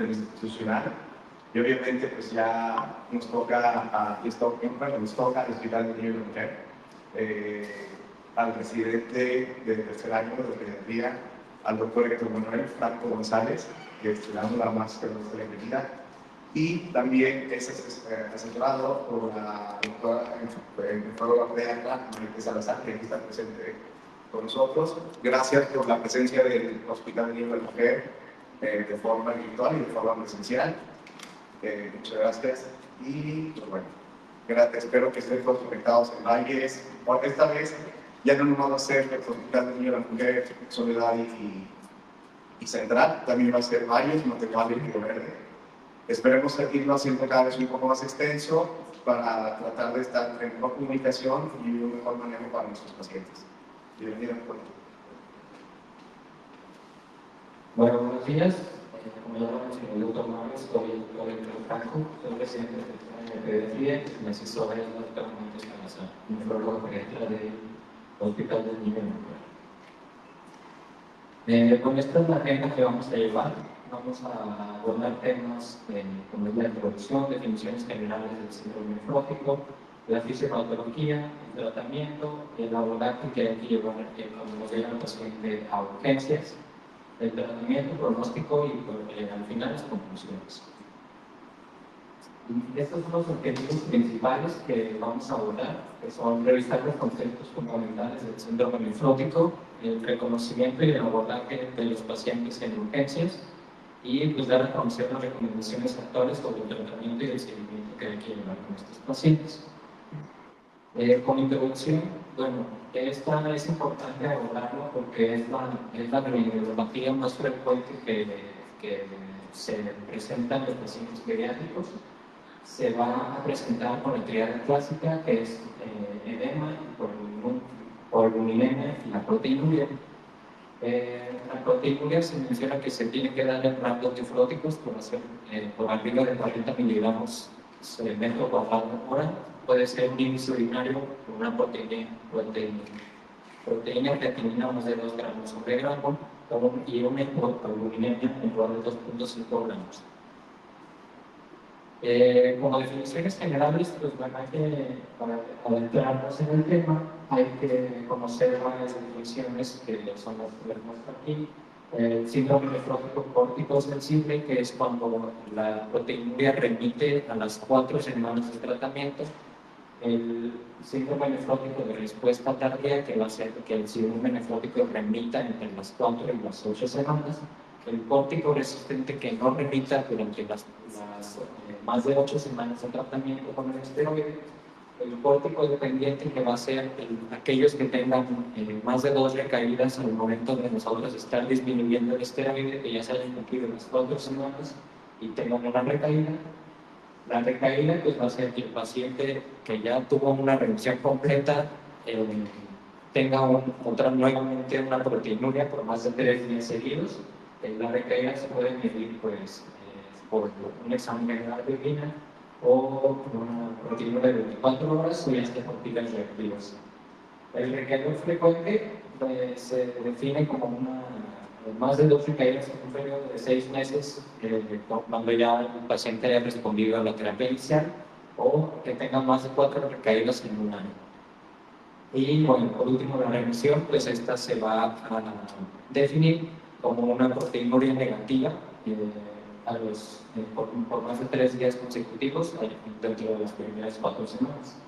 interinstitucional y obviamente pues ya nos toca al Hospital del Niño y la Mujer, al presidente del tercer año de pediatría, al doctor Héctor Manuel Franco González, que le damos la más calurosa bienvenida, y también es asesorado por la doctora enfermera pediatra María Salazar, que aquí está presente con nosotros. Gracias por la presencia del Hospital del Niño y la Mujer de forma virtual y de forma presencial. Muchas gracias. Y pues bueno, gracias. Espero que estén todos conectados en Valles. Por esta vez ya no nos vamos a hacer el Hospital del Niño y la Mujer, Soledad y Central. También va a ser Valles, Montevallo y Río Verde. Esperemos irlo haciendo cada vez un poco más extenso para tratar de estar en mejor comunicación y un mejor manejo para nuestros pacientes. Bienvenido. Bueno, buenos días. Como ya lo mencionó el doctor Manuel, soy el doctor Héctor Franco, soy presidente de pediatría y me asesora en los tratamientos Salazar, nefrólogo pediatra del Hospital del Niño y la Mujer. Con esta es la agenda que vamos a llevar. Vamos a abordar temas como es la introducción, definiciones generales del síndrome nefrótico, la fisiopatología, el tratamiento, el abordaje que hay que llevar cuando nos llega el paciente a urgencias, el tratamiento, pronóstico y al final las conclusiones. Y estos son los objetivos principales que vamos a abordar, que son revisar los conceptos fundamentales del síndrome nefrótico, el reconocimiento y el abordaje de los pacientes en urgencias y pues, dar a conocer las recomendaciones actuales sobre el tratamiento y el seguimiento que hay que llevar con estos pacientes. Como introducción, bueno, esta es importante abordarlo porque es la neuropatía más frecuente que se presenta en los pacientes pediátricos. Se va a presentar con la triada clásica, que es edema, polinilemia y la proteinuria. La proteinuria se menciona que se tiene que dar en rangos nefróticos por arriba de 40 miligramos metro cuadrado por hora. Puede ser un índice urinario con una proteína creatinina más de 2 gramos sobre gramo y una hipoglucemiia en lugar de 2.5 gramos. Como definiciones generales, pues bueno, para adentrarnos en el tema, hay que conocer varias definiciones que son las que vemos aquí. El síndrome nefrótico córtico sensible, que es cuando la proteinuria remite a las 4 semanas de tratamiento. El síndrome nefrótico de respuesta tardía, que va a ser que el síndrome nefrótico remita entre las 4 y las 8 semanas. El córtico resistente, que no remita durante las más de 8 semanas de tratamiento con el esteroide. El córtico dependiente, que va a ser aquellos que tengan más de 2 recaídas al momento de nosotros estar disminuyendo el esteroide, que ya se hayan cumplido las 4 semanas y tengan una recaída. La recaída pues, va a ser que el paciente que ya tuvo una reducción completa tenga nuevamente una proteinuria por más de 3 días seguidos. La recaída se puede medir pues, por un examen general de orina o una proteinuria de 24 horas o ya está por pilas reactivas. El recaído frecuente pues, se define como más de 2 recaídas en un periodo de 6 meses cuando ya el paciente haya respondido a la terapia inicial o que tenga más de 4 recaídas en un año. Y bueno, por último, la remisión, pues esta se va a definir como una proteinuria negativa por más de 3 días consecutivos dentro de las primeras 4 semanas.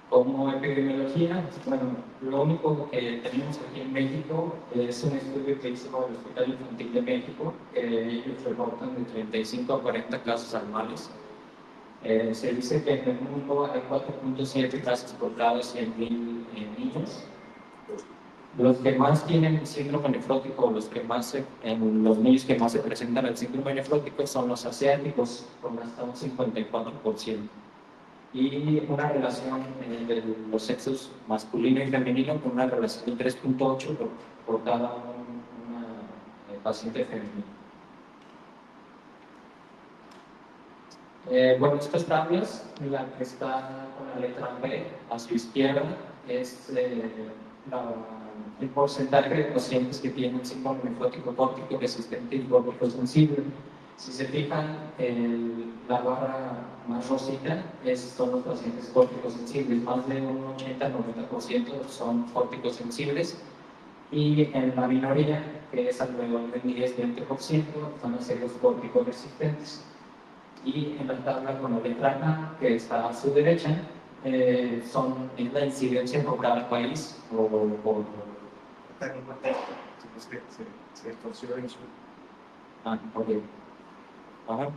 Como epidemiología, bueno, lo único que tenemos aquí en México es un estudio que hizo el Hospital Infantil de México. Ellos reportan de 35 a 40 casos anuales. Se dice que en el mundo hay 4.7 casos por cada 100.000 niños. Los que más tienen síndrome nefrótico, los niños que más se presentan al síndrome nefrótico son los asiáticos, con hasta un 54%. Y una relación de los sexos masculino y femenino con una relación de 3.8 por cada paciente femenino. Bueno, estas tablas, la que está con la letra B a su izquierda es el porcentaje de pacientes que tienen síndrome nefrótico córtico resistente y córtico sensible. Si se fijan, la barra más rosita son los pacientes córticos sensibles, más de un 80-90% son córticos sensibles, y en la minoría, que es alrededor del 10-20%, van a ser los córticos resistentes. Y en la tabla con la letra A, que está a su derecha, es la incidencia por cada país o por... Se distorsionó en su... Ok. Ajá.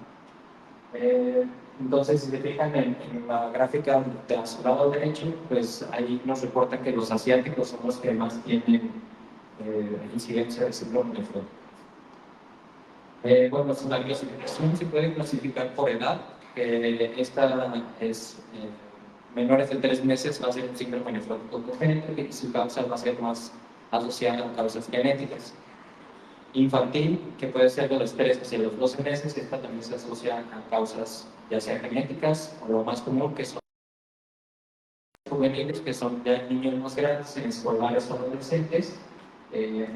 Entonces, si se fijan en la gráfica de a su lado derecho, pues ahí nos reporta que los asiáticos son los que más tienen incidencia de síndrome nefrótico. Bueno, la clasificación se puede clasificar por edad, que esta es menores de 3 meses va a ser un síndrome nefrótico congénito y su causa va a ser más asociada a causas genéticas. Infantil, que puede ser de los 3 hacia los 12 meses, esta también se asocia a causas ya sea genéticas o lo más común que son juveniles, que son ya niños más grandes, escolares o adolescentes.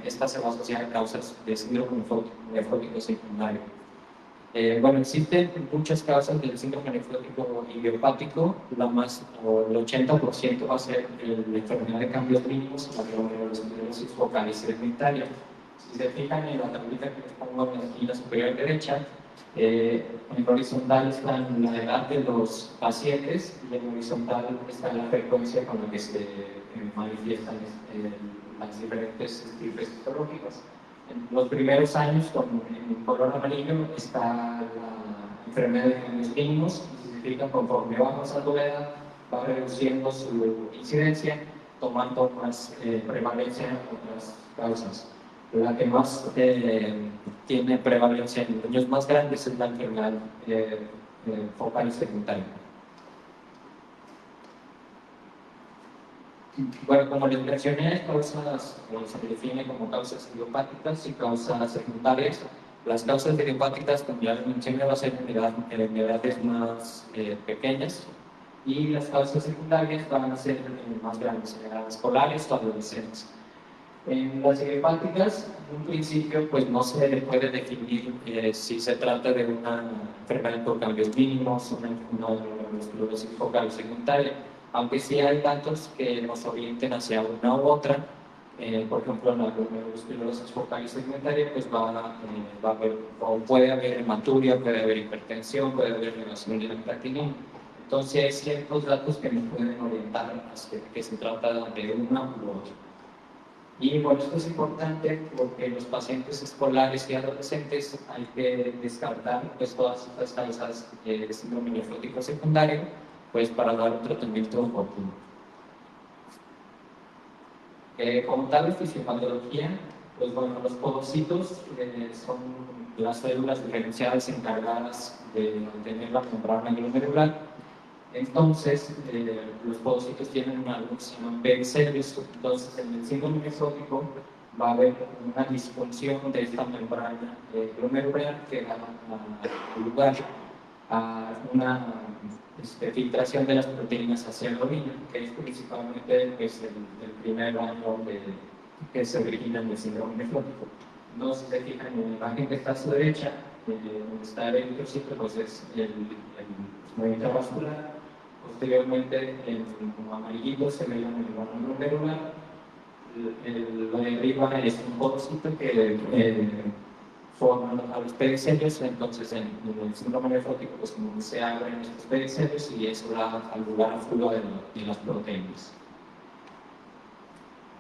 Esta se va a asociar a causas de síndrome nefrótico secundario. Bueno, existen muchas causas del síndrome nefrótico idiopático, el 80% va a ser la enfermedad de cambios mínimos, la glomerulosclerosis focal y segmentaria. Si se fijan en la tablita que les pongo en la esquina superior derecha, en horizontal está la edad de los pacientes y en horizontal está la frecuencia con la que se manifiestan las diferentes tipos histológicas. En los primeros años, en color amarillo, está la enfermedad de cambios mínimos, y si se fijan, conforme va pasando la edad, va reduciendo su incidencia, tomando más prevalencia en otras causas. La que más tiene prevalencia en niños más grandes es la enfermedad focal y secundaria. Bueno, como les mencioné, hay causas, se define como causas idiopáticas y causas secundarias. Las causas idiopáticas, como ya les mencioné, va a ser en edades más pequeñas, y las causas secundarias van a ser más grandes, en edades escolares o adolescentes. En las idiopáticas, en un principio, pues no se puede definir si se trata de una enfermedad por cambios mínimos, una esclerosis focal secundaria, aunque sí hay datos que nos orienten hacia una u otra. Por ejemplo, en la esclerosis focal segmentaria, pues va a haber, o puede haber hematuria, puede haber hipertensión, puede haber elevación de la creatinina. Entonces, hay ciertos datos que nos pueden orientar hacia que se trata de una u otra. Y bueno, esto es importante porque en los pacientes escolares y adolescentes hay que descartar pues, todas estas causas de síndrome nefrótico secundario, pues para dar un tratamiento oportuno. Como tal de fisiopatología, pues bueno, los podocitos son las células diferenciadas encargadas de mantener la membrana glomerular. Entonces, los podocitos tienen algo que se llama pericelios. Entonces, en el síndrome nefrótico va a haber una disfunción de esta membrana glomerular que da lugar a una filtración de las proteínas hacia la orina, que es principalmente pues, el primer año que se origina en el síndrome nefrótico. Entonces, se fijan en la imagen que está a su derecha, donde está el eritrocito, pues es el movimiento vascular. Posteriormente, como amarillito, se ve la membrana glomerular. Lo de arriba es un podocito que forma a los pericelios. Entonces, en el síndrome nefrótico, pues se abren estos pericelios y eso da lugar al flujo de las proteínas.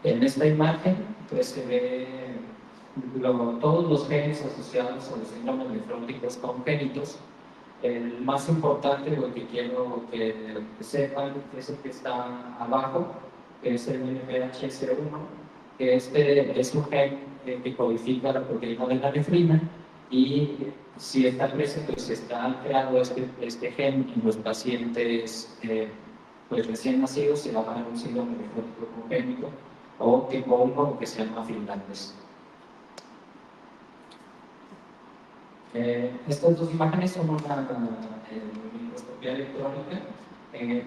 En esta imagen, pues se ve todos los genes asociados a los síndromes nefróticos congénitos. El más importante, lo que quiero que sepan, es el que está abajo, que es el NPHS1, que es un gen que codifica la proteína de la nefrina, y si está presente, pues está alterado este gen en los pacientes pues recién nacidos, se llama un síndrome nefrótico congénito o tipo 1, que se llama finlandés. Estas dos imágenes son una microscopía electrónica.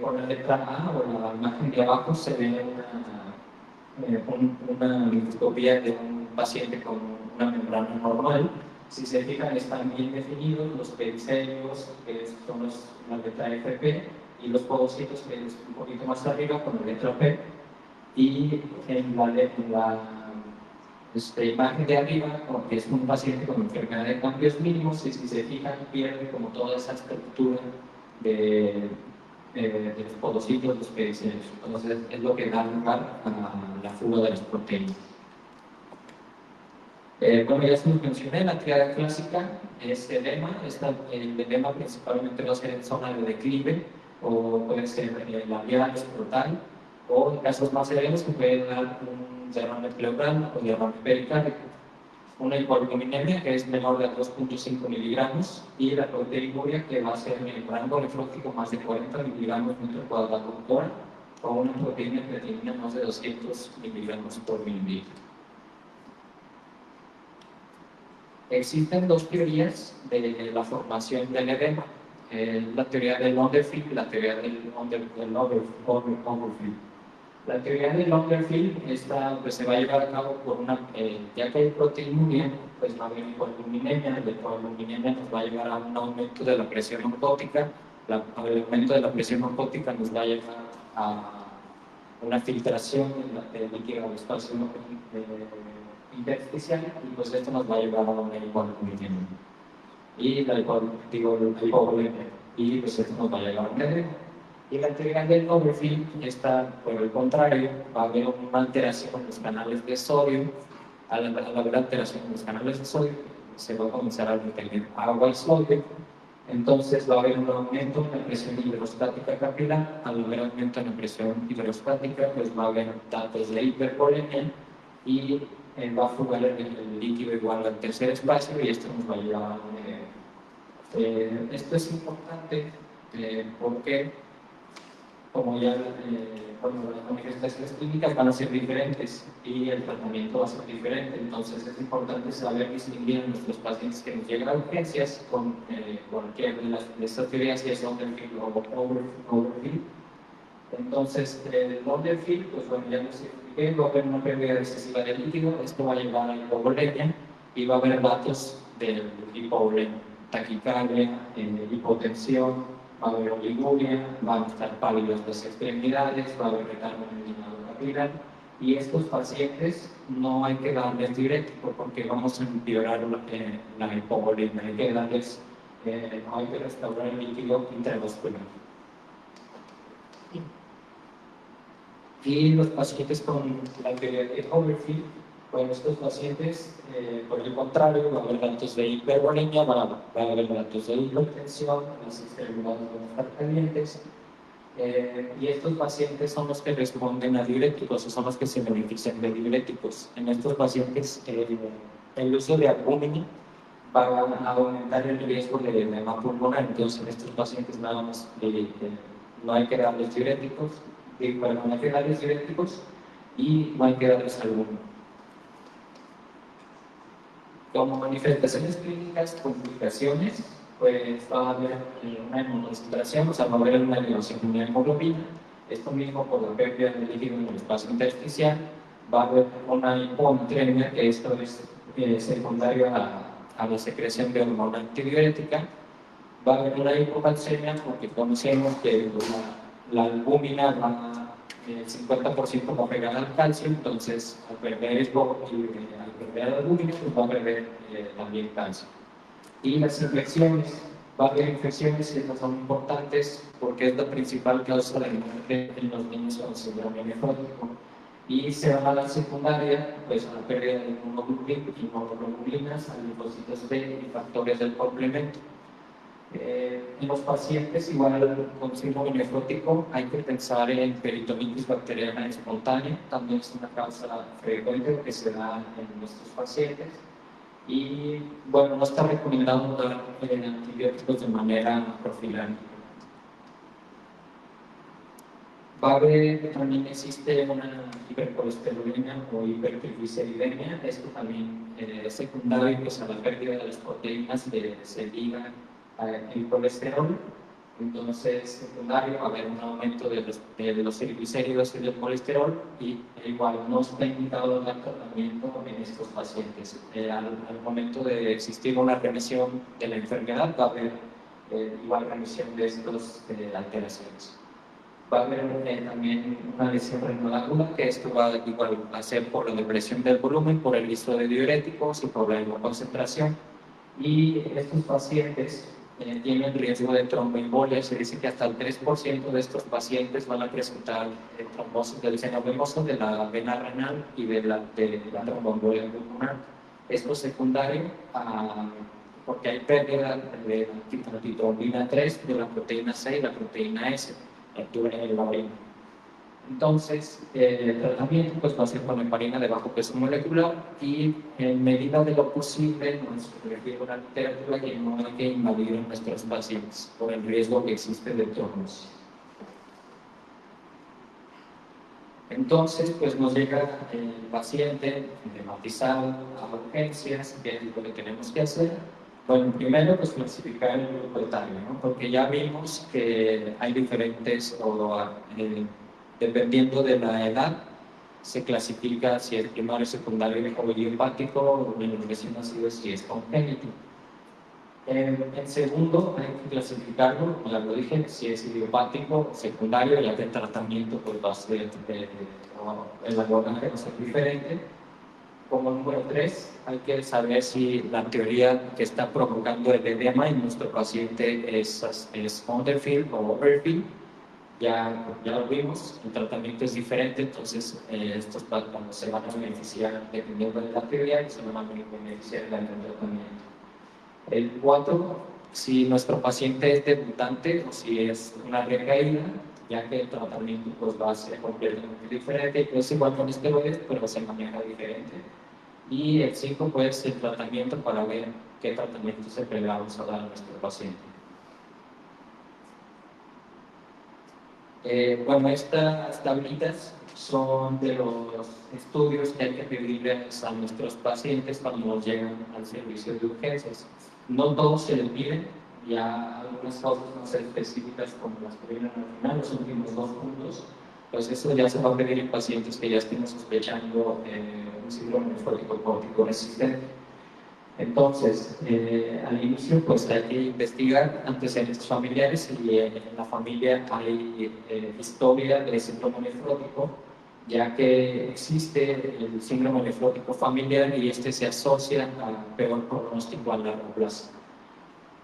Por la letra A o la imagen de abajo se ve una microscopía de un paciente con una membrana normal. Si se fijan, están bien definidos los pericelios, que son la letra FP, y los podocitos, que es un poquito más arriba, con la letra P. Y en la imagen de arriba, que es un paciente con enfermedad de cambios mínimos, y si se fijan, pierde como toda esa estructura de los podocitos, los pericelios. Entonces, es lo que da lugar a la fuga de las proteínas. Bueno, ya se los mencioné, la triada clásica es edema. El edema principalmente va a ser en zona de declive, o puede ser labial, escrotal, o en casos más severos que puede dar un derrame pleural o derrame pericárdico. Una hipoalbuminemia, que es menor de 2.5 miligramos, y la proteinuria, que va a ser en el rango nefrótico más de 40 miligramos metro cuadrado por hora, o una proteína creatinina más de 200 miligramos por mililitro. Existen dos teorías de la formación del edema, la teoría del Underfield y la teoría del Overfield. La teoría del Underfield pues, se va a llevar a cabo por ya que hay proteinuria, pues va a haber hipoalbuminemia. La hipoalbuminemia nos va a llevar a un aumento de la presión osmótica. El aumento de la presión osmótica nos va a llevar a una filtración del líquido al espacio intersticial, y pues esto nos va a llevar a una hipoalbuminemia. Y la hipovolemia, y pues esto nos va a llevar a un edema. Y la teoría del Overfield por el contrario, va a haber una alteración en los canales de sodio. Al haber alteración en los canales de sodio, se va a comenzar a retener agua y sodio. Entonces va a haber un aumento en la presión hidrostática capilar. Al haber aumento en la presión hidrostática, pues va a haber datos de hipervolemia, y va a fugar el líquido igual al tercer espacio, y esto nos va a llevar a un edema. Esto es importante porque, como ya las manifestaciones clínicas van a ser diferentes y el tratamiento va a ser diferente. Entonces es importante saber distinguir a nuestros pacientes que nos llegan a urgencias con cualquier de estas teorías, si es Underfield o Overfield. Entonces, el Underfield, pues bueno, ya nos expliqué, va a haber una pérdida excesiva de líquido. Esto va a llevar a hipovolemia, y va a haber datos del hipovolemia, taquicardia, hipotensión, va a haber oliguria, van a estar pálidos las extremidades, va a haber retardo en el llenado capilar. Y estos pacientes no hay que darles diurético, porque vamos a empeorar la hipovolemia. Hay que darles, no hay que restaurar el líquido intravascular. Y los pacientes con la teoría de Overfield, bueno, estos pacientes, por el contrario, va a haber datos de hipervolemia, va a haber datos de hipotensión, las extremidades van a estar calientes, y estos pacientes son los que responden a diuréticos, o son los que se benefician de diuréticos. En estos pacientes, el uso de albúmina va a aumentar el riesgo de edema pulmonar. Entonces, en estos pacientes nada más no hay que darles diuréticos, no hay que darles diuréticos, y no hay que darles albúmina. Como manifestaciones clínicas, complicaciones, pues va a haber una hemoconcentración, o sea, va a haber una elevación de la hemoglobina. Esto mismo por la pérdida de líquido en el espacio intersticial. Va a haber una hiponatremia, que esto es secundario a la secreción de hormona antidiurética. Va a haber una hipocalcemia, porque conocemos que la albúmina el 50% va a pegar al calcio. Entonces al perder la albúmina, pues va a perder también calcio. Y las infecciones, va a haber infecciones, y estas son importantes porque es la principal causa de muerte en los niños con síndrome nefrótico. Y se va a dar secundaria, pues a la pérdida de inmunoglobulinas, a linfocitos B y factores del complemento. En los pacientes igual con síndrome nefrótico hay que pensar en peritonitis bacteriana espontánea. También es una causa frecuente que se da en nuestros pacientes. Y bueno, no está recomendado dar antibióticos de manera profiláctica. También existe una hipercolesterolemia o hipertrigliceridemia. Esto también es secundario, pues, a la pérdida de las proteínas se liga el colesterol. Entonces, secundario, va a haber un aumento de los triglicéridos y del colesterol y igual no está indicado el tratamiento en estos pacientes. Al momento de existir una remisión de la enfermedad, va a haber igual remisión de estas alteraciones. Va a haber también una lesión renal aguda, que esto va igual a ser por la depresión del volumen, por el uso de diuréticos y por la concentración. Y estos pacientes tienen riesgo de tromboembolia. Se dice que hasta el 3% de estos pacientes van a presentar trombosis del seno venoso, de la vena renal y de la tromboembolia pulmonar. Esto es secundario porque hay pérdida de la antitrombina 3, de la proteína C y la proteína S en la orina. Entonces, el tratamiento pues, va a ser con heparina de bajo peso molecular y en medida de lo posible nos refiere a la literatura que no hay que invadir a nuestros pacientes por el riesgo que existe de trombosis. Entonces, pues nos llega el paciente hematizado a urgencias, ¿qué es lo que tenemos que hacer? Bueno, primero, pues clasificar el grupo etario, ¿no? Porque ya vimos que hay diferentes, dependiendo de la edad, se clasifica si es primario, secundario o idiopático, o en los recién nacidos si es congénito. En segundo, hay que clasificarlo, como ya lo dije, si es idiopático, secundario, ya que el tratamiento pues, va a ser, el abordaje va a ser diferente. Como número 3, hay que saber si la teoría que está provocando el edema en nuestro paciente es Underfield o Overfield. Ya lo vimos, el tratamiento es diferente, entonces estos se van a beneficiar dependiendo de la teoría y se van a beneficiar del tratamiento. El 4, si nuestro paciente es debutante o si es una recaída, ya que el tratamiento pues, va a ser completamente diferente, es igual con esteroides, pero se maneja diferente. Y el 5, pues el tratamiento para ver qué tratamiento le vamos a dar a nuestro paciente. Bueno, estas tablitas son de los estudios que hay que pedirles a nuestros pacientes cuando nos llegan al servicio de urgencias. No todos se les piden, ya algunas cosas más específicas como las que vienen al final, los últimos 2 puntos, pues eso ya se va a pedir en pacientes que ya estén sospechando un síndrome nefrótico córtico resistente. Entonces, al inicio pues hay que investigar antecedentes familiares y en la familia hay historia de síndrome nefrótico, ya que existe el síndrome nefrótico familiar y este se asocia a peor pronóstico a largo plazo.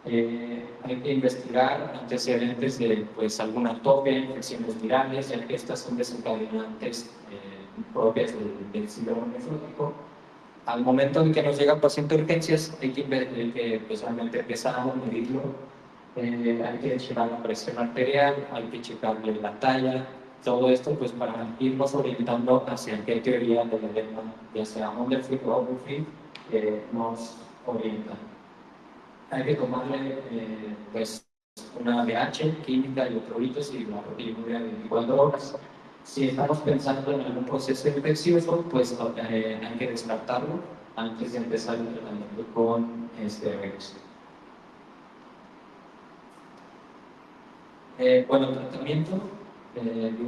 Hay que investigar antecedentes de pues, alguna atopia, infecciones virales, ya que estas son desencadenantes propias del síndrome nefrótico. Al momento en que nos llega el paciente de urgencias, hay que pues, realmente empezar a medirlo. Hay que checar la presión arterial, hay que checarle la talla, todo esto pues, para irnos orientando hacia qué teoría de la edema, ya sea Underfield o Overfield, nos orienta. Hay que tomarle pues, una ADH, química, electrolitos y la proteína de 24 horas. Si estamos pensando en algún proceso infeccioso, pues hay que descartarlo antes de empezar el tratamiento con esteroides. Bueno, el tratamiento,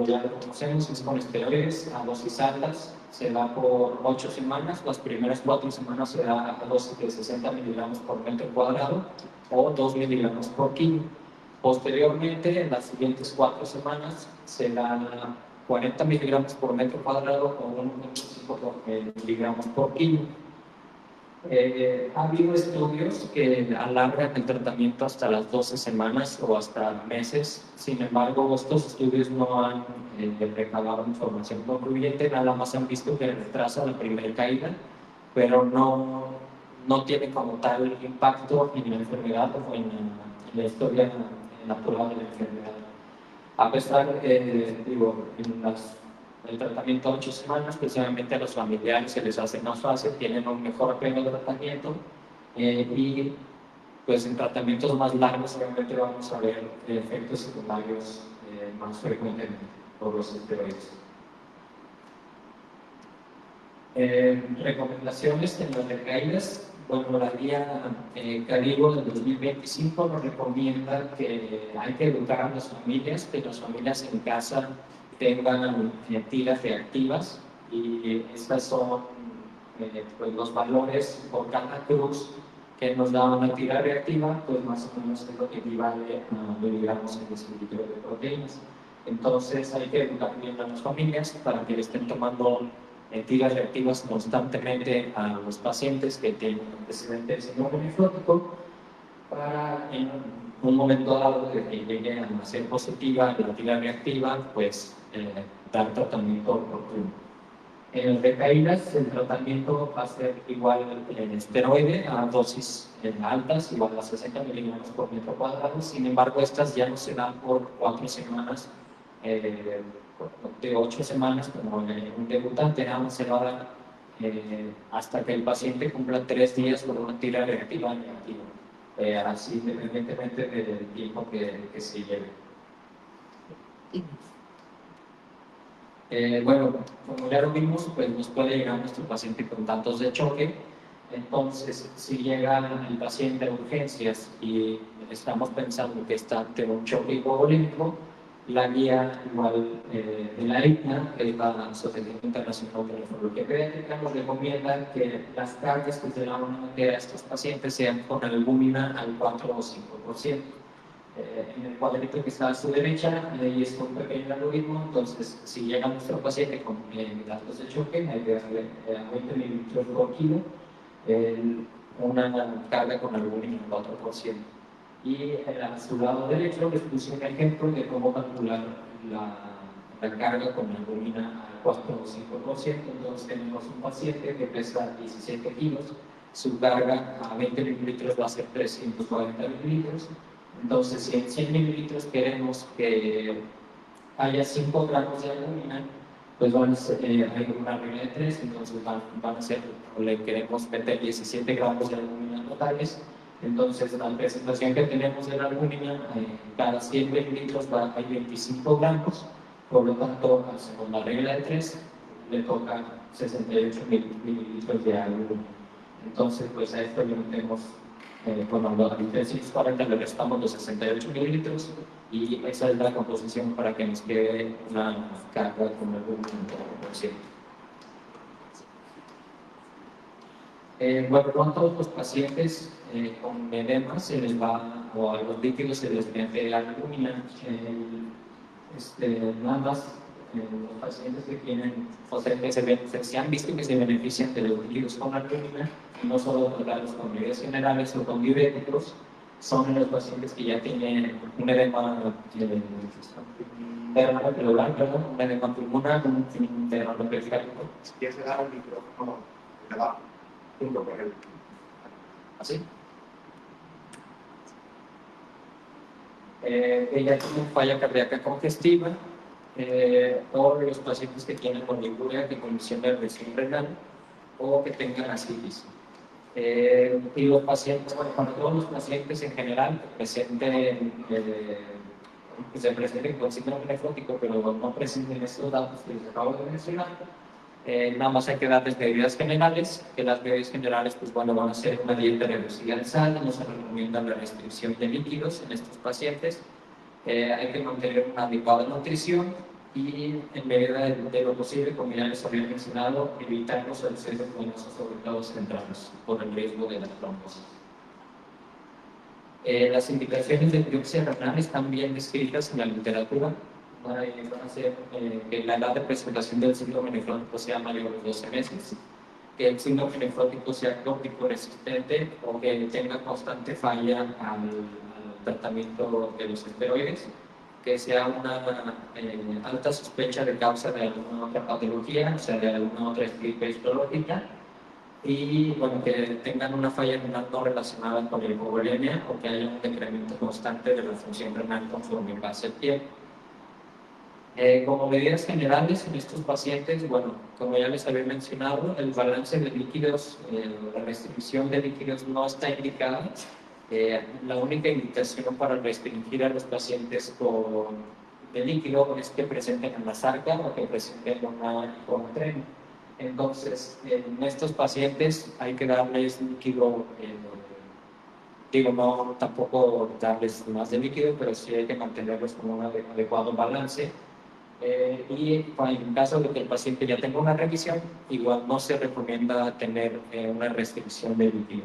ya lo conocemos, es con esteroides a dosis altas, se da por 8 semanas, las primeras 4 semanas se da a dosis de 60 miligramos por metro cuadrado o 2 miligramos por kilo. Posteriormente, en las siguientes 4 semanas se da 40 miligramos por metro cuadrado o 1.5 miligramos por kilo. Ha habido estudios que alargan el tratamiento hasta las 12 semanas o hasta meses. Sin embargo, estos estudios no han recabado información concluyente, nada más han visto que retrasa la primera caída, pero no tiene como tal impacto en la enfermedad o en la historia natural de la enfermedad. A pesar, el tratamiento a 8 semanas, especialmente a los familiares se les hace más fácil, tienen un mejor apego de tratamiento y pues en tratamientos más largos obviamente vamos a ver efectos secundarios más frecuentemente por los esteroides. Recomendaciones en las recaídas. Bueno, la guía Caribo del 2025 nos recomienda que hay que educar a las familias, que las familias en casa tengan tiras reactivas, y estas son pues los valores por cada cruz que nos da una tira reactiva, pues más o menos es lo que equivale a miligramos en decilitro de proteínas. Entonces hay que educar bien a las familias para que estén tomando tiras reactivas constantemente a los pacientes que tienen antecedentes de síndrome nefrótico, para en un momento dado de que llegue a ser positiva la tira reactiva, pues dar tratamiento oportuno. En recaídas, el tratamiento va a ser igual en esteroide a dosis altas, igual a 60 miligramos por metro cuadrado. Sin embargo, estas ya no se dan por 4 semanas, de 8 semanas, como un debutante, nada más se va a dar hasta que el paciente cumpla 3 días con una tira reactiva negativa, así independientemente del tiempo que se lleve. Bueno, como ya lo vimos, pues nos puede llegar nuestro paciente con datos de choque. Entonces, si llega el paciente a urgencias y estamos pensando que está ante un choque hipovolémico, la guía igual de la ICNA, que es la Asociación Internacional de Nefrología Pediátrica, nos recomienda que las cargas que se le van a meter a estos pacientes sean con albúmina al 4 o 5%. En el cuadrito que está a su derecha, ahí está un pequeño algoritmo. Entonces, si llega nuestro paciente con datos de choque, hay que darle a 20 mililitros por kilo una carga con albúmina al 4%. Y a su lado derecho les puse un ejemplo de cómo calcular la carga con albúmina al 4 o 5%. Entonces, tenemos un paciente que pesa 17 kilos, su carga a 20 mililitros va a ser 340 mililitros. Entonces, si en 100 mililitros queremos que haya 5 gramos de albúmina, pues hay una regla de 3, entonces van a ser, le queremos meter 17 gramos de albúmina totales. Entonces, la presentación que tenemos de la albúmina, cada 100 mililitros hay 25 gramos, por lo tanto, según la regla de 3, le toca 68 mililitros de albúmina. Entonces, pues a esto le metemos, bueno, a 340 le restamos los 68 mililitros, y esa es la composición para que nos quede una carga con albúmina del 4%. Bueno, no a todos los pacientes con edema se les va, o a los líquidos se les mete albúmina. Nada más los pacientes que tienen, o sea, que se han visto que se benefician de los líquidos con albúmina, no solo tratarlos con medidas generales o con diuréticos, son los pacientes que ya tienen un edema pleural, un edema pulmonar, un edema periférico. Si quieres dar un micrófono debajo, junto con él. ¿Así? Ella tiene falla cardíaca congestiva, o los pacientes que tienen oliguria, que condiciona el lesión renal, o que tengan ascitis. Y los pacientes, bueno, para todos los pacientes en general que se presenten con síndrome nefrótico, pero no presenten estos datos que les acabo de mencionar, nada más hay que darles medidas generales, que las medidas generales, pues bueno, van a ser una dieta reducida de sal, no se recomienda la restricción de líquidos en estos pacientes, hay que mantener una adecuada nutrición y, en medida de lo posible, como ya les había mencionado, evitar los excesos venosos, sobre todo centrales, por el riesgo de la trombosis. Las indicaciones de biopsia renal están bien descritas en la literatura. Van a ser que la edad de presentación del síndrome nefrótico sea mayor de 12 meses, que el síndrome nefrótico sea crónico resistente o que tenga constante falla al tratamiento de los esteroides, que sea una alta sospecha de causa de alguna otra patología, o sea, de alguna otra gripe histológica, y bueno, que tengan una falla renal no relacionada con la hipovolemia, o que haya un decremento constante de la función renal conforme pase el tiempo. Como medidas generales en estos pacientes, bueno, como ya les había mencionado, el balance de líquidos, la restricción de líquidos no está indicada. La única indicación para restringir a los pacientes de líquido es que presenten una sarca o que presenten una hiponatremia. Entonces, en estos pacientes hay que darles líquido, digo, no tampoco darles más de líquido, pero sí hay que mantenerlos con un adecuado balance. Y en caso de que el paciente ya tenga una revisión, igual no se recomienda tener una restricción de líquido.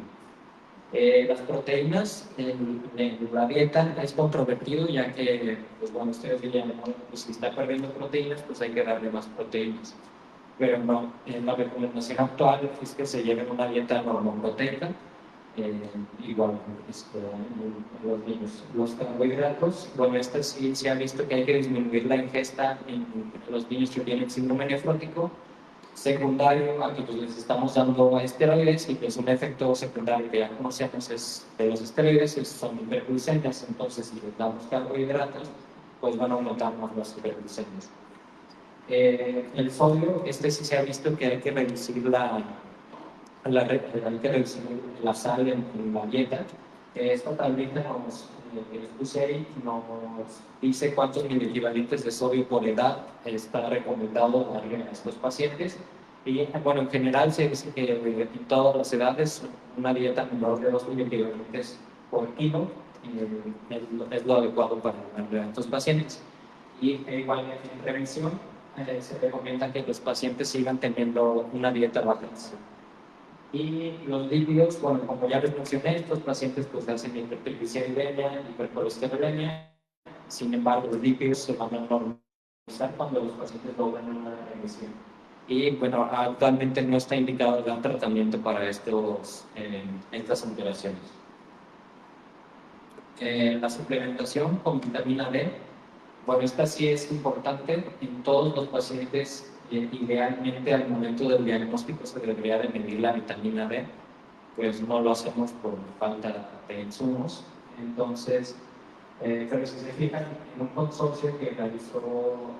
Las proteínas en la dieta es controvertido, ya que, pues bueno, ustedes dirían, ¿no? Pues si está perdiendo proteínas, pues hay que darle más proteínas. Pero no, la recomendación actual es que se lleven una dieta normoproteica, igual los niños. Los carbohidratos, bueno, este sí se ha visto que hay que disminuir la ingesta en los niños que tienen síndrome nefrótico secundario a que pues, les estamos dando esteroides y que es un efecto secundario que ya conocemos es de los esteroides, son hiperglucemias. Entonces si les damos carbohidratos pues van a aumentar más las hiperglucemias. El sodio, este sí se ha visto que hay que reducir la sal en la dieta. Esta tablita que les puse ahí nos dice cuántos miliequivalentes de sodio por edad está recomendado darle a estos pacientes. Y bueno, en general se dice que en todas las edades una dieta menor de 2 miliequivalentes por kilo es lo adecuado para darle a estos pacientes. Y igual en prevención se recomienda que los pacientes sigan teniendo una dieta baja en sal. Y los lípidos, bueno, como ya les mencioné, estos pacientes pues hacen hipertrigliceriemia, hipercolesterolemia. Sin embargo, los lípidos se van a normalizar cuando los pacientes logran una remisión. Y bueno, actualmente no está indicado dar tratamiento para estas alteraciones. La suplementación con vitamina D, bueno, esta sí es importante en todos los pacientes. Idealmente al momento del diagnóstico se debería de medir la vitamina D, pues no lo hacemos por falta de insumos. Entonces, pero si se fijan en un consorcio que realizó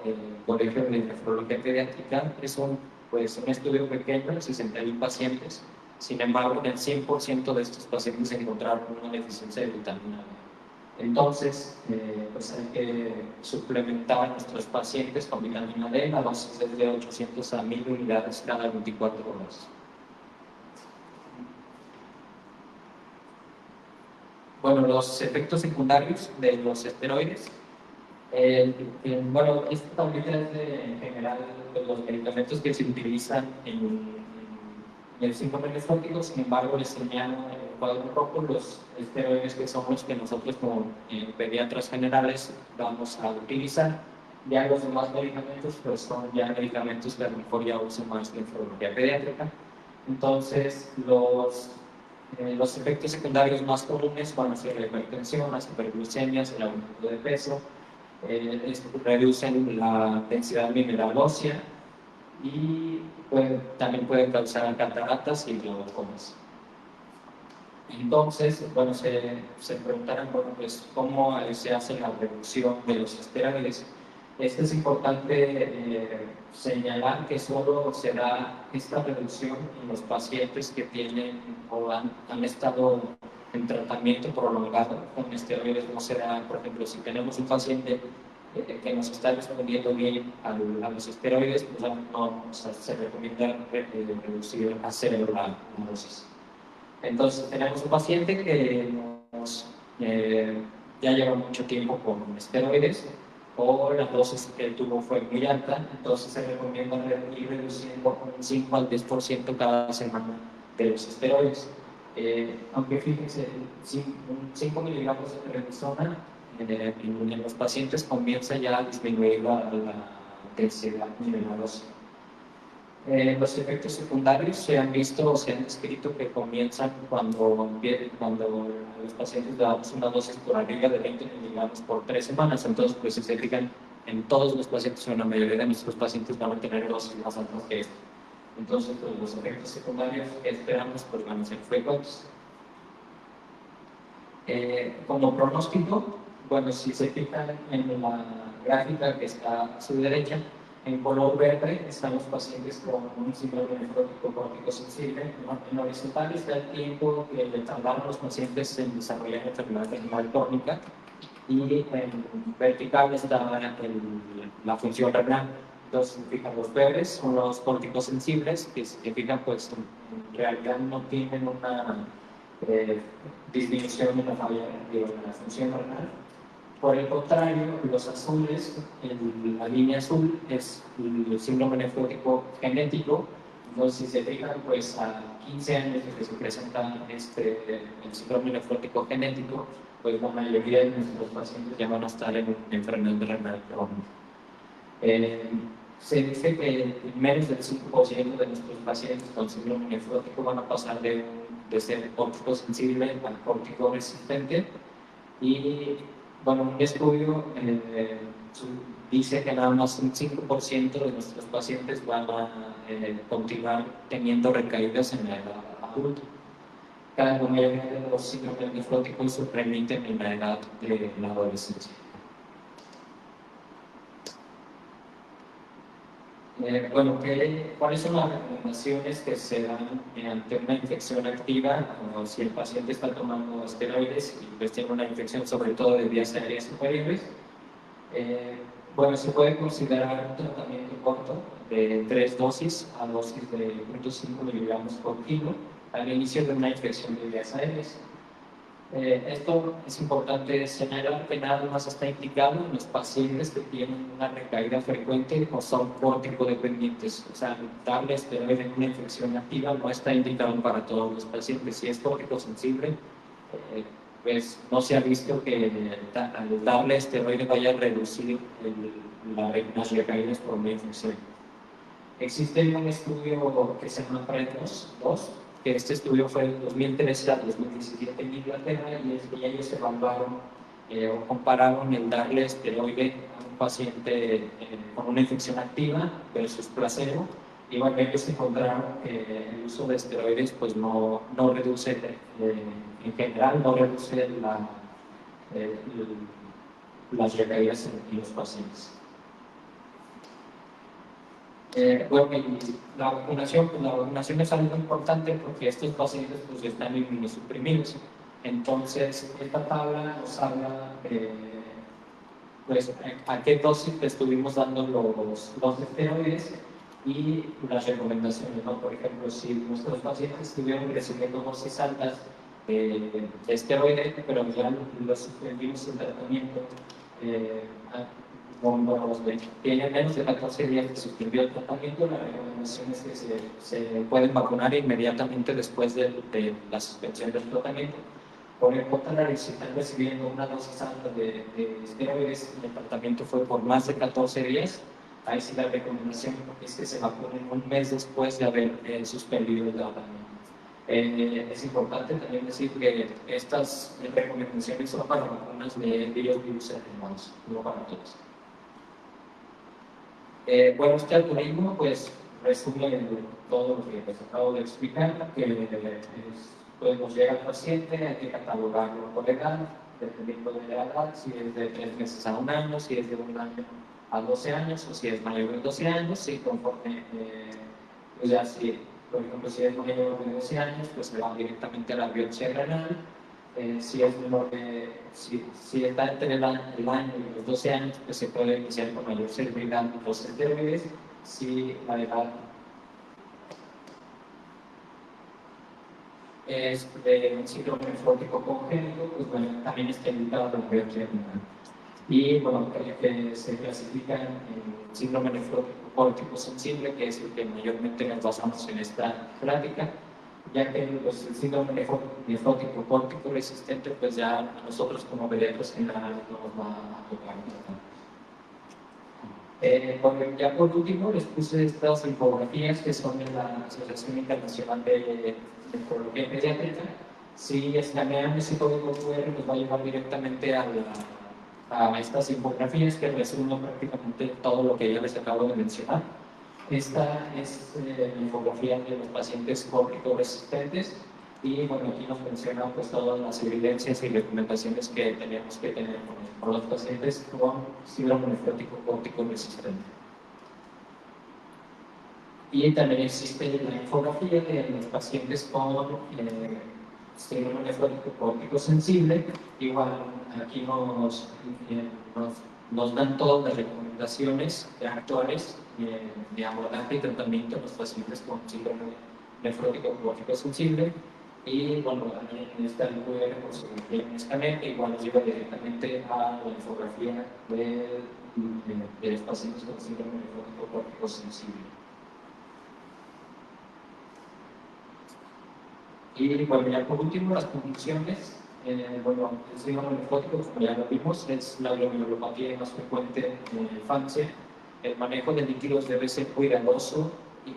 el Colegio de Nefrología Pediátrica, es un estudio pequeño, 61 pacientes. Sin embargo, en el 100% de estos pacientes se encontraron una deficiencia de vitamina D. Entonces, pues hay que suplementar a nuestros pacientes con vitamina D. La dosis es de 800 a 1000 unidades cada 24 horas. Bueno, los efectos secundarios de los esteroides. Bueno, esta tablita es en general de los medicamentos que se utilizan en el síndrome nefrótico. Sin embargo, les señalo en el cuadro rojo los esteroides que son los que nosotros como pediatras generales vamos a utilizar. Ya los demás medicamentos pues son ya medicamentos que a lo mejor ya usan más la nefrología pediátrica. Entonces, los efectos secundarios más comunes van a ser la hipertensión, las hiperglucemias, el aumento de peso, reducen la densidad mineral ósea y también pueden causar cataratas y glaucomas. Entonces, bueno, se preguntarán, bueno, pues, ¿cómo se hace la reducción de los esteroides? Es importante señalar que solo se da esta reducción en los pacientes que tienen o han estado en tratamiento prolongado con esteroides. No se da, por ejemplo, si tenemos un paciente que nos está respondiendo bien a los esteroides, pues no se recomienda reducir a cero la dosis. Entonces, tenemos un paciente que ya lleva mucho tiempo con esteroides, o la dosis que tuvo fue muy alta, entonces se recomienda ir reduciendo un 5 al 10% cada semana de los esteroides. Aunque fíjense, 5 miligramos de prednisona en los pacientes comienza ya a disminuir la densidad mineral ósea. Los efectos secundarios se han visto o se han descrito que comienzan cuando a los pacientes le damos una dosis por arriba de 20 miligramos por 3 semanas. Entonces, pues si se fijan, en todos los pacientes o en la mayoría de nuestros pacientes van a tener dosis más altas que esto. Entonces, pues, los efectos secundarios que esperamos pues, van a ser frecuentes. Como pronóstico, bueno, si se fijan en la gráfica que está a su derecha, en color verde están los pacientes con un síndrome nefrótico córtico sensible. En horizontal está el tiempo que le tardaron los pacientes en desarrollar enfermedad renal crónica, y en vertical está la función renal. medicamentos significan los verdes, son los corticosensibles, que significan pues en realidad no tienen una disminución en la falla de la función renal. Por el contrario, los azules, la línea azul es el síndrome nefrótico genético. Entonces, si se fijan, pues a 15 años de que se presenta el síndrome nefrótico genético, pues la mayoría de nuestros pacientes ya van a estar en enfermedad renal crónica. Se dice que menos del 5% de nuestros pacientes con síndrome nefrótico van a pasar de ser córtico sensible a córtico resistente. Y bueno, un estudio dice que nada más un 5% de nuestros pacientes van a continuar teniendo recaídas en la edad adulta. La mayoría de los síndromes nefróticos se remiten en la edad de la adolescencia. Bueno, ¿cuáles son las recomendaciones que se dan ante una infección activa o si el paciente está tomando esteroides y pues tiene una infección sobre todo de vías aéreas superiores? Bueno, se puede considerar un tratamiento corto de 3 dosis a dosis de 0.5 miligramos por kilo al inicio de una infección de vías aéreas. Esto es importante señalar que nada más está indicado en los pacientes que tienen una recaída frecuente o son córtico-dependientes. O sea, darle esteroide en una infección activa no está indicado para todos los pacientes. Si es córtico-sensible, pues no se ha visto que al darle esteroide vaya a reducir las recaídas por una infección. Existe un estudio que se llama PREDOS-2, que este estudio fue de 2013 a 2017 en Inglaterra y ellos evaluaron o compararon el darle esteroide a un paciente con una infección activa versus placebo. Y bueno, ellos encontraron que el uso de esteroides pues no reduce, en general, no reduce las recaídas en los pacientes. Bueno, y la vacunación es algo importante porque estos pacientes pues, están inmunosuprimidos. Entonces, esta tabla nos habla de pues, a qué dosis estuvimos dando los esteroides y las recomendaciones, ¿no? Por ejemplo, si nuestros pacientes estuvieron recibiendo dosis altas de esteroide, pero ya los suspendimos el tratamiento, tienen menos de 14 días de suspendido el tratamiento, la recomendación es que se pueden vacunar inmediatamente después de la suspensión del tratamiento. Por el contrario, si están recibiendo una dosis alta de esteroides y el tratamiento fue por más de 14 días, ahí sí la recomendación es que se vacunen un mes después de haber suspendido el tratamiento. Es importante también decir que estas recomendaciones son para vacunas de virus atenuados, no para todos. Bueno, este algoritmo pues resume todo lo que les acabo de explicar, que pues nos llega al paciente, hay que catalogarlo por edad, dependiendo de la edad, si es de 3 meses a 1 año, si es de 1 año a 12 años o si es mayor de 12 años, y conforme, pues ya si, por ejemplo, si es mayor de 12 años, pues se va directamente a la biopsia renal. Si es menor si está entre el año y los 12 años, pues se puede iniciar con mayor seguridad los esteroides. Si la edad es de un síndrome nefrótico congénito, pues bueno, también está indicado la biopsia renal. Y bueno, que se clasifican en síndrome nefrótico córtico sensible, que es el que mayormente nos basamos en esta plática, ya que pues, el síndrome nefrótico córtico resistente, pues ya a nosotros como pediatras en general nos va a tocar. Bueno, ya por último les puse estas infografías que son de la Asociación Internacional de Nefrología Pediátrica. Si escanean ese código QR nos va a llevar directamente a estas infografías que resumen prácticamente todo lo que ya les acabo de mencionar. Esta es la infografía de los pacientes córtico resistentes y bueno, aquí nos menciona pues todas las evidencias y recomendaciones que tenemos que tener con los pacientes con síndrome nefrótico córtico resistente. Y también existe la infografía de los pacientes con síndrome nefrótico córtico sensible. Igual aquí nos dan todas las recomendaciones actuales de abordaje y tratamiento en los pacientes con síndrome nefrótico crónico sensible. Y bueno, también está el QR por si lo quieren escanear, igual nos lleva directamente a la infografía de los pacientes con síndrome nefrótico crónico sensible. Y bueno, ya por último, las conclusiones. Bueno, el síndrome nefrótico, como ya lo vimos, es la glomerulopatía más frecuente en la infancia. El manejo de líquidos debe ser cuidadoso y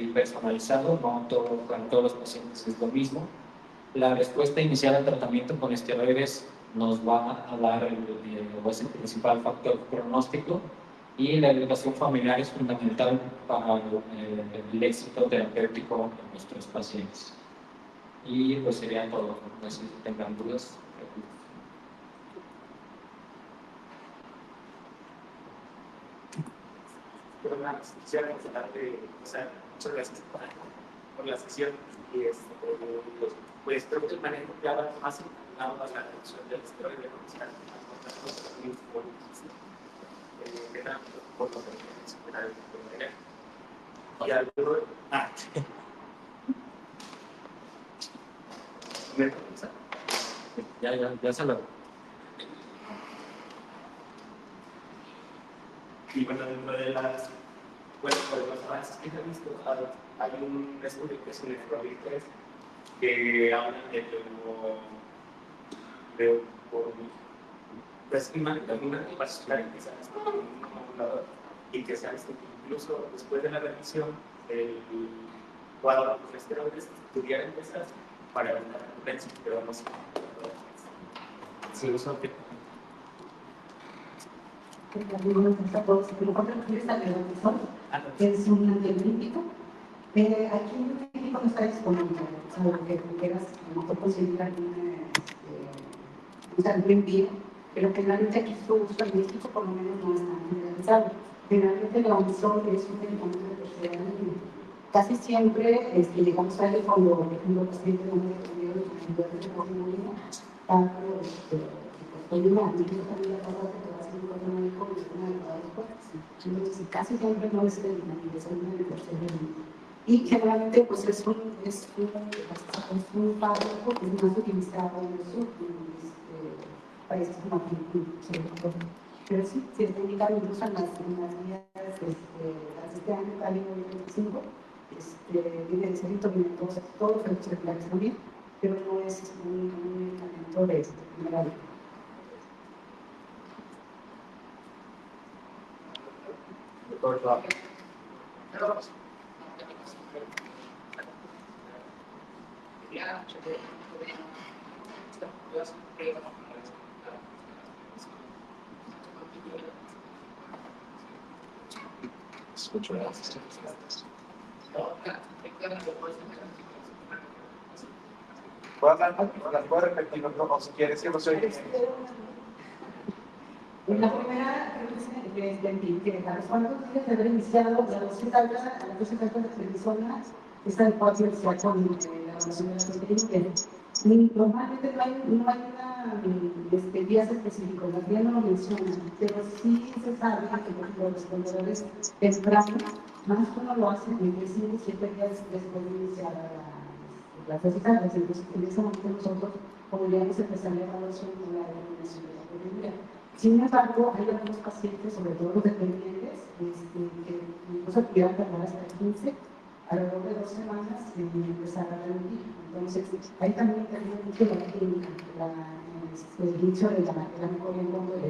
personalizado, no para todos los pacientes es lo mismo. La respuesta inicial al tratamiento con esteroides nos va a dar es el principal factor pronóstico, y la educación familiar es fundamental para el éxito terapéutico en nuestros pacientes. Y pues sería todo. No sé si tengan dudas. Pero nada, quisiera contarte, muchas gracias por la sesión. Y pues creo que el manejo ya va más enfocado a la reducción del esteroide, ¿no? O sea, algunas cosas muy importantes, que eran por lo que superar el problema. Y algo. Ya se lo. Y bueno, dentro de las, bueno, por los avances que he visto, hay un estudio que es un Nefrobites que habla de pues una vascular que se hace con un modulador y que se ha visto que incluso después de la revisión el cuadro de los esteroides pudiera empezar para la recurrencia, pero no sé. Sí, eso que es un antiolímpico. Aquí en México no está disponible, salvo que quieras conseguir algún envío, pero generalmente aquí su uso en México por lo menos no está generalizado. Generalmente la Omizol es un medicamento de tercera línea. Casi siempre llegamos a él cuando, por ejemplo, el paciente no me respondió de tercera tanto oye, una amiga familia pasada que te va a hacer un cuadro médico y una de las cosas. Entonces, casi siempre no es el desayuno de tercera línea. Y generalmente, pues es un fármaco que es más utilizado en el sur, en países como Filipinas. Pero sí, se está indicado incluso en las guías las este año, año 2025, viene de cerito, viene todos los efectos secundarios también, pero no es un medicamento de primera línea. ¿Las puedo repetir o si quieres que no se oye? La primera, creo que es a los 4 días de haber iniciado la dosis alta, la dosis alta de prednisona, está de 4 y 8 con la evaluación de la proteína. Normalmente no hay una guías específicas, las guías no lo mencionan, pero sí se sabe que por ejemplo, los vendedores tempranos, más uno lo hace de 5 o 7 días después de iniciar las dosis altas. Entonces, en ese momento nosotros podríamos empezar la evaluación con la determinación de la proteína. Sin embargo, hay algunos pacientes, sobre todo los dependientes, que incluso pudieran tardar hasta 15, alrededor de 2 semanas, en empezar a rendir. Entonces, ahí también interviene mucho la clínica, el inicio de la mejoría en cuanto de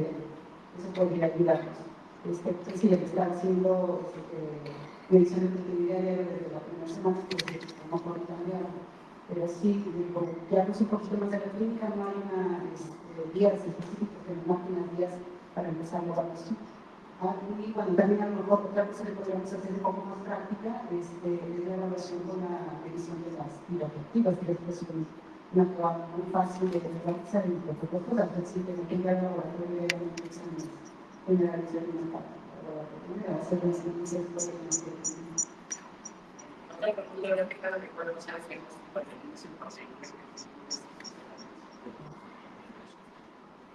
eso podría ayudarnos. Entonces, si le está haciendo medición de fertilidad desde la primera semana, pues a lo mejor cambiar. Pero sí, ya no es un poquito más de la clínica, no hay una guías específicas, pero no hay unas guías para empezar la evaluación. Y bueno, también a lo mejor otra cosa que podríamos hacer un poco más práctica es la evaluación con la revisión de las bioafectivas, que es una prueba muy fácil de realizar en el protocolo, entonces sí tener que ir al laboratorio de exámenes generalizados en el campo. Para hacer las ciencias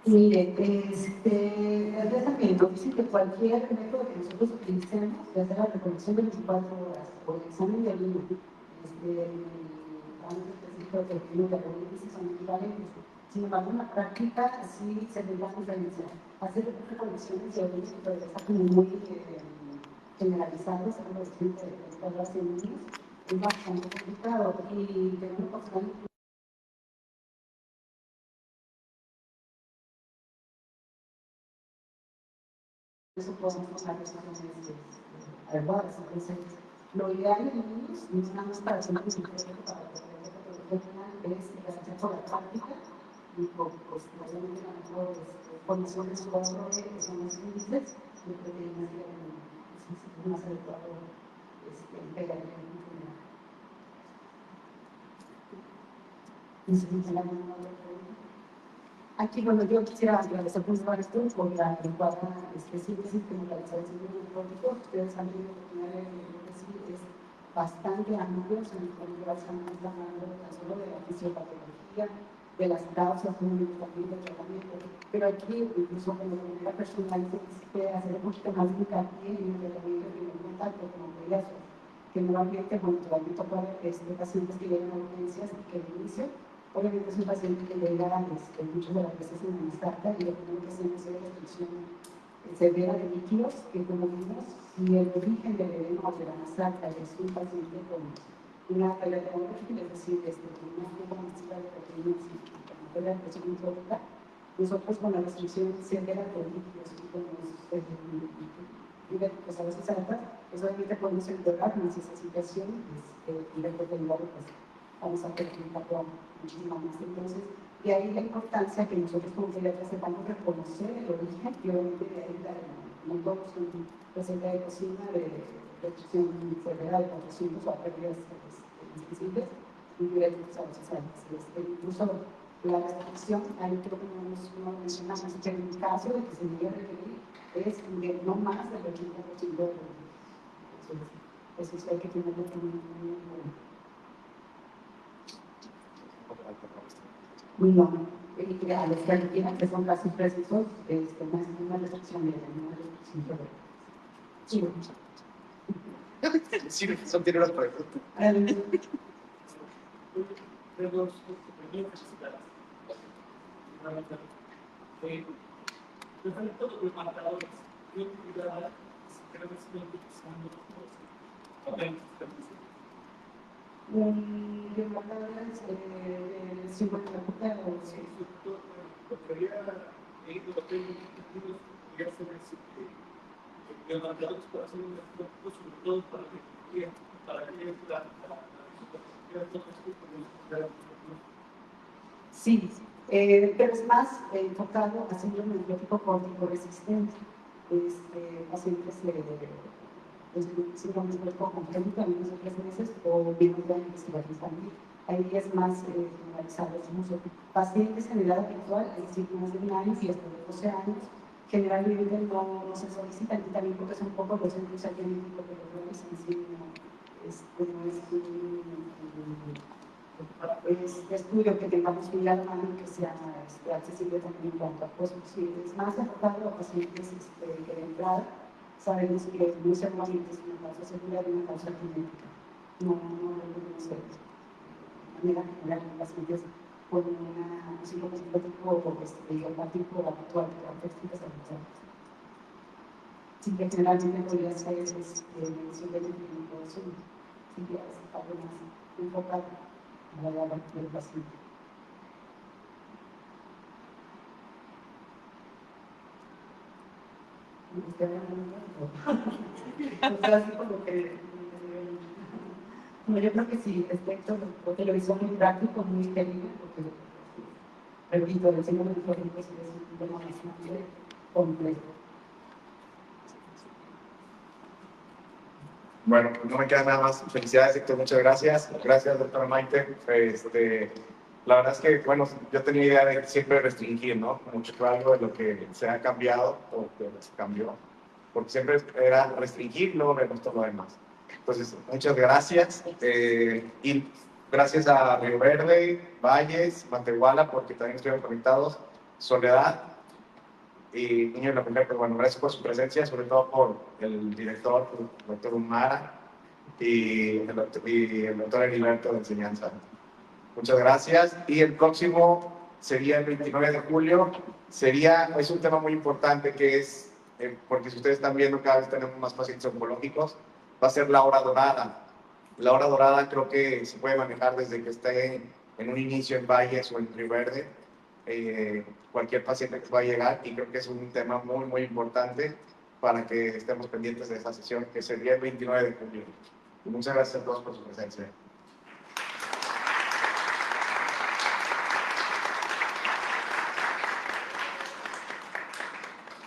Mire, el tratamiento dice que cualquier método que nosotros utilicemos, ya sea la recolección de 24 horas o el examen de orina, el tratamiento específico de orina, la urina, son equivalentes. Sin embargo, en la práctica sí se tendrá que diferenciar. Hacer recolecciones de orina pues, está como muy generalizado, se habla de horas en niños, es bastante complicado y de una persona eso podemos tomar decisiones adecuadas. Entonces, lo ideal en niños, no es nada más para hacer un psicológico para poder es gracias por la práctica y por, pues, obviamente, las mejores condiciones de control que son los índices de proteínas y más adecuado pegar el enfermedad. Aquí, bueno, yo quisiera agradecer por por la adecuada síntesis que me realizaron el público. Ustedes han tenido oportunidad de decir, es bastante amplio, se nos puede llevar hablando tan solo de la fisiopatología, de las causas, también del tratamiento. Pero aquí, incluso como de manera personal, se quisiera hacer un poquito más de hincapié en el tratamiento de primer contacto, como payasos, que normalmente, bueno, todavía toca pacientes que llegan a urgencias y que al inicio obviamente es un paciente que llega muchas de las veces en la starta y lo primero que hacemos es restricción severa de líquidos, que como vimos, si el origen del edema de la starta es un paciente con una pérdida hemorrágica, es decir, con una fuga masiva de proteínas y con una pérdida de presión hidráulica, nosotros con la restricción severa de líquidos y con los pues a veces altas, pues obviamente podemos empeorar más esa situación y después de vamos a perjudicarlo muchísimo más. Entonces, de ahí la importancia que nosotros como pediatras sepamos reconocer el origen y obviamente de ahí no todos son receta de cocina de restricción severa de 400 o a pérdidas sensibles, incluidas a veces incluso la restricción, ahí creo que no mencionamos que en el caso de que se llegue a requerir es de no más del 80% de los eso hay que tenerlo muy no, a los que requieren, que son casos precisos, no es una restricción de una restricción de Sí, son tiene las preguntas. de marcadores de 50 puntos. Sí, pero es más enfocado a síndrome antibiótico crónico resistente. Pacientes síndrome antibiótico congénito a menos de 3 meses o menos de investigación infantil. Ahí es más generalizado el uso. Pacientes en edad habitual, es decir, más de 1 año y hasta de 12 años, generalmente no se solicitan y también porque son pocos los centros genéticos de los drones en sí, no es estudio que tengamos muy a la mano y que sea accesible también en cuanto a costos. Si es más enfocado a pacientes que de entrada sabemos que muy seguramente es una causa segura de una causa genética. No podemos ser de manera general en pacientes con un síndrome psicótico idiopático habitual de características habituales. Sí, que generalmente podría ser simplemente un consumo, sí que es algo más enfocado a la edad del paciente. No, yo creo que sí, respecto porque lo hizo muy práctico, muy querido, porque repito, el síndrome de crónico es un tema bastante complejo. Bueno, pues no me queda nada más. Felicidades, Héctor, muchas gracias. Gracias, doctora Maite. La verdad es que, bueno, yo tenía idea de siempre restringir, ¿no? Mucho algo de lo que se ha cambiado o que se cambió. Porque siempre era restringir, luego vemos todo lo demás. Entonces, muchas gracias. Y gracias a Río Verde, Valles, Matehuala, porque también estuvieron conectados. Soledad, y Niño y la Mujer, pues bueno, gracias por su presencia, sobre todo por el director, el doctor Humara, y el doctor Heriberto de Enseñanza. Muchas gracias. Y el próximo sería el 29 de julio. Es un tema muy importante que es, porque si ustedes están viendo, cada vez tenemos más pacientes oncológicos, va a ser la hora dorada. La hora dorada creo que se puede manejar desde que esté en un inicio en Valles o en Río Verde. Cualquier paciente que pueda llegar, y creo que es un tema muy, muy importante para que estemos pendientes de esa sesión, que sería el 29 de julio. Y muchas gracias a todos por su presencia.